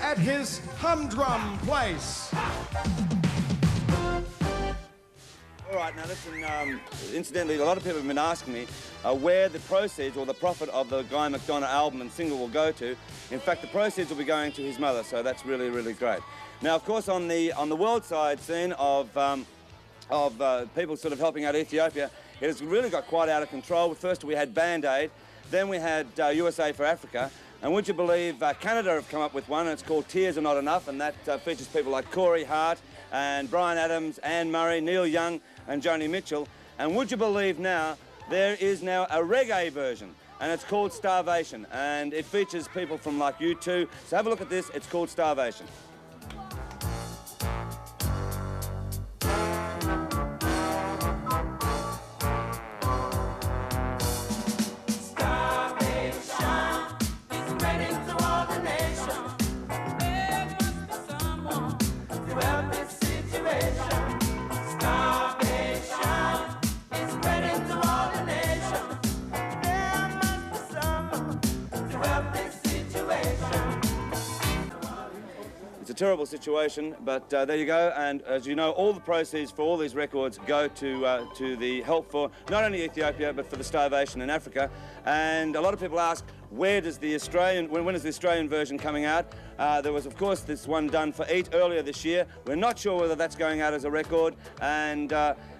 at his humdrum place. All right, now listen, incidentally, a lot of people have been asking me where the proceeds or the profit of the Guy McDonough album and single will go to. In fact, the proceeds will be going to his mother, so that's really, really great. Now, of course, on the world side scene of people sort of helping out Ethiopia, it has really got quite out of control. First we had Band-Aid, then we had USA for Africa, and would you believe Canada have come up with one, and it's called Tears Are Not Enough, and that features people like Corey Hart and Brian Adams, Anne Murray, Neil Young and Joni Mitchell. And would you believe now, there is now a reggae version, and it's called Starvation, and it features people from like U2. So have a look at this, it's called Starvation. Terrible situation, but there you go. And as you know, all the proceeds for all these records go to the help for not only Ethiopia but for the starvation in Africa. And a lot of people ask, where does the Australian, when is the Australian version coming out? There was, of course, this one done for EAT earlier this year. We're not sure whether that's going out as a record, and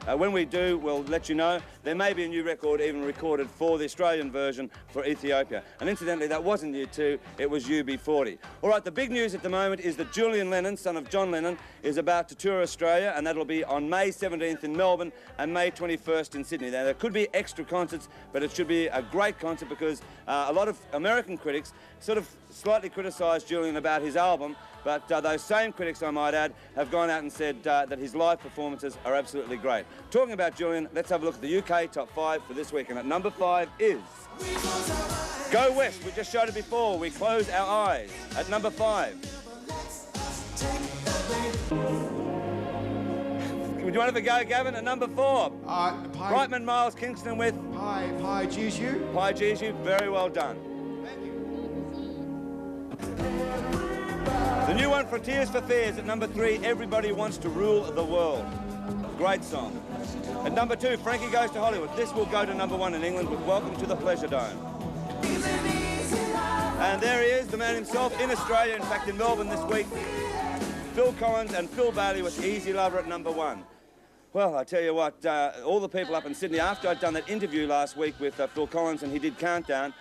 when we do, we'll let you know. There may be a new record even recorded for the Australian version for Ethiopia. And incidentally, that wasn't U2, it was UB40. All right, the big news at the moment is that Julian Lennon, son of John Lennon, is about to tour Australia, and that'll be on May 17th in Melbourne and May 21st in Sydney. Now, there could be extra concerts, but it should be a great concert because a lot of American critics sort of slightly criticised Julian about his album, but those same critics, I might add, have gone out and said that his live performances are absolutely great. Talking about Julian, let's have a look at the UK Top 5 for this week, and at number 5 is Go West. We just showed it before. We Close Our Eyes at number 5. Do you want to have a go, Gavin? At number 4, Brightman, Miles-Kingston with Pi Jesu. Pi Jesu. Very well done. Thank you. The new one, Frontiers for Fears, at number 3, Everybody Wants to Rule the World. Great song. At number 2, Frankie Goes to Hollywood. This will go to number 1 in England with Welcome to the Pleasure Dome. And there he is, the man himself, in Australia, in fact in Melbourne this week. Phil Collins and Phil Bailey with Easy Lover at number 1. Well, I tell you what, all the people up in Sydney, after I'd done that interview last week with Phil Collins and he did Countdown,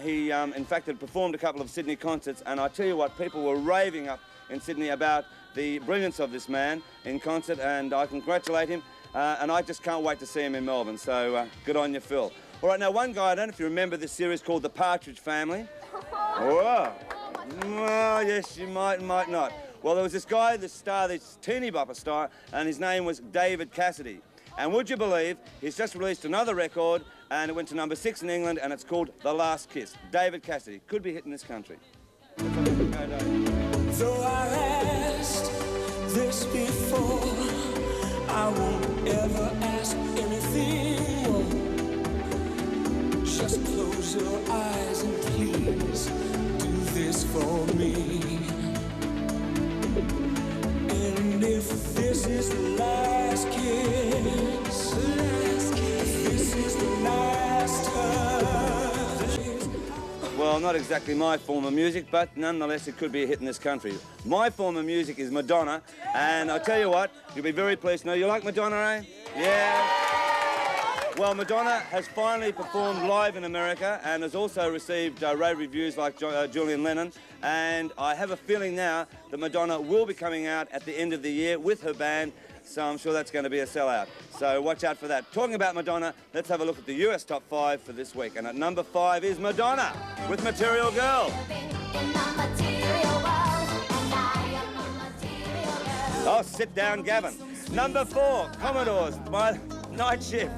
he in fact had performed a couple of Sydney concerts, and I tell you what, people were raving up in Sydney about the brilliance of this man in concert, and I congratulate him, and I just can't wait to see him in Melbourne, so good on you, Phil. All right, now one guy, I don't know if you remember this series called The Partridge Family. Oh, well, yes, you might not. Well, there was this guy, this star, this teeny bopper star, and his name was David Cassidy. And would you believe, he's just released another record, and it went to number 6 in England, and it's called The Last Kiss. David Cassidy. Could be hitting this country. Though I asked this before, I won't ever ask anything more. Just close your eyes and please do this for me. And if this is the last kiss, this is the last touch. Well, not exactly my form of music, but nonetheless it could be a hit in this country. My form of music is Madonna, and I tell you what, you'll be very pleased to know. You like Madonna, eh? Yeah. Well, Madonna has finally performed live in America and has also received rave reviews like Julian Lennon, and I have a feeling now that Madonna will be coming out at the end of the year with her band, so I'm sure that's going to be a sellout. So watch out for that. Talking about Madonna, let's have a look at the US Top 5 for this week, and at number 5 is Madonna with Material Girl. Oh, sit down, Gavin. Number 4, Commodores, My Night Shift.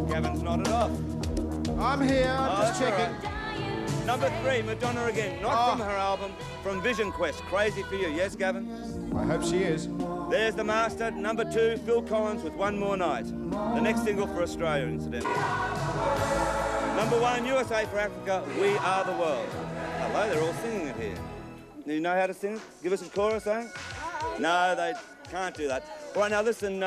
Gavin's nodded off. I'm here, I'm just checking. Right. Number 3, Madonna again. Not from her album, from Vision Quest. Crazy for You. Yes, Gavin? I hope she is. There's the master. Number 2, Phil Collins with One More Night. The next single for Australia, incidentally. Number 1, USA for Africa, We Are the World. Hello, they're all singing it here. Do you know how to sing it? Give us a chorus, eh? No, they can't do that. All right, now listen,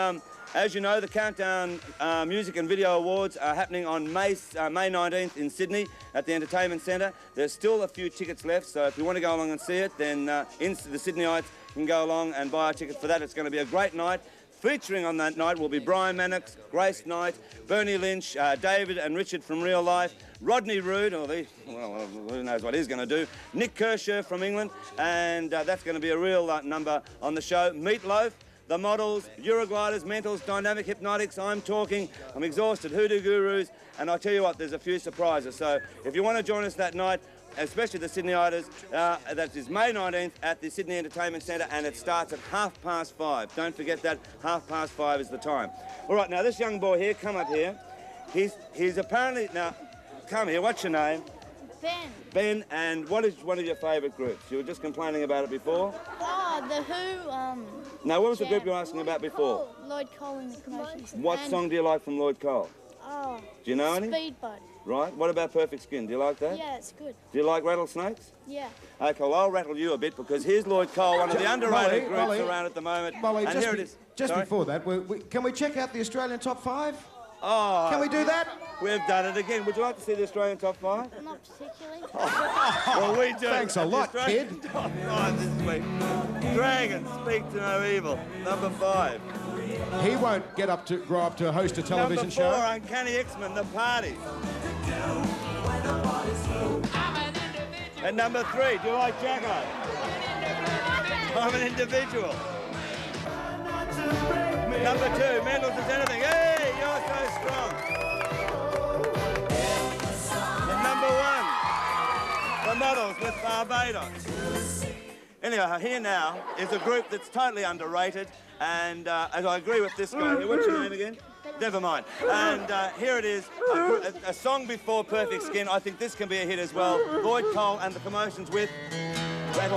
as you know, the Countdown Music and Video Awards are happening on May 19th in Sydney at the Entertainment Centre. There's still a few tickets left, so if you want to go along and see it, then the Sydneyites can go along and buy a ticket for that. It's going to be a great night. Featuring on that night will be Brian Mannix, Grace Knight, Bernie Lynch, David and Richard from Real Life, Rodney Rude, well, who knows what he's going to do, Nik Kershaw from England, and that's going to be a real number on the show. Meatloaf, The Models, Eurogliders, Mentals, Dynamic Hepnotics, I'm Exhausted, Hoodoo Gurus, and I tell you what, there's a few surprises. So if you want to join us that night, especially the Sydneyites, that is May 19th at the Sydney Entertainment Centre, and it starts at 5:30. Don't forget that, 5:30 is the time. All right, now this young boy here, come up here. He's apparently, now, come here, what's your name? Ben. Ben, and what is one of your favourite groups? You were just complaining about it before? Oh, the Who, Now, what was the group you were asking about before? Lloyd Cole and the Commotions. What song do you like from Lloyd Cole? Oh, Do you know any? Speedboat. Right, what about Perfect Skin? Do you like that? Yeah, it's good. Do you like Rattlesnakes? Yeah. Okay, well, I'll rattle you a bit because here's Lloyd Cole, one of the underrated groups Molly, around at the moment. Molly, and here it is. just Sorry? before that, can we check out the Australian top 5? Oh, Can we do that? we've done it again. Would you like to see the Australian top 5? Not particularly. Well, we do. Thanks a lot, The Australian kid. Top 5 this week. Dragons, Speak to No Evil. Number 5. He won't grow up to host a television Number 4, show. Uncanny X-Men, The Party. At number 3, do you like Jacko? I'm an individual. Number 2, Mendel's Is Anything. Hey, you're so strong. And number 1, The Models with Barbados. Anyhow, here now is a group that's totally underrated, and as I agree with this guy here. What's your name again? Never mind. And here it is, a song before Perfect Skin. I think this can be a hit as well. Lloyd Cole and the Commotions with Rattlesnake.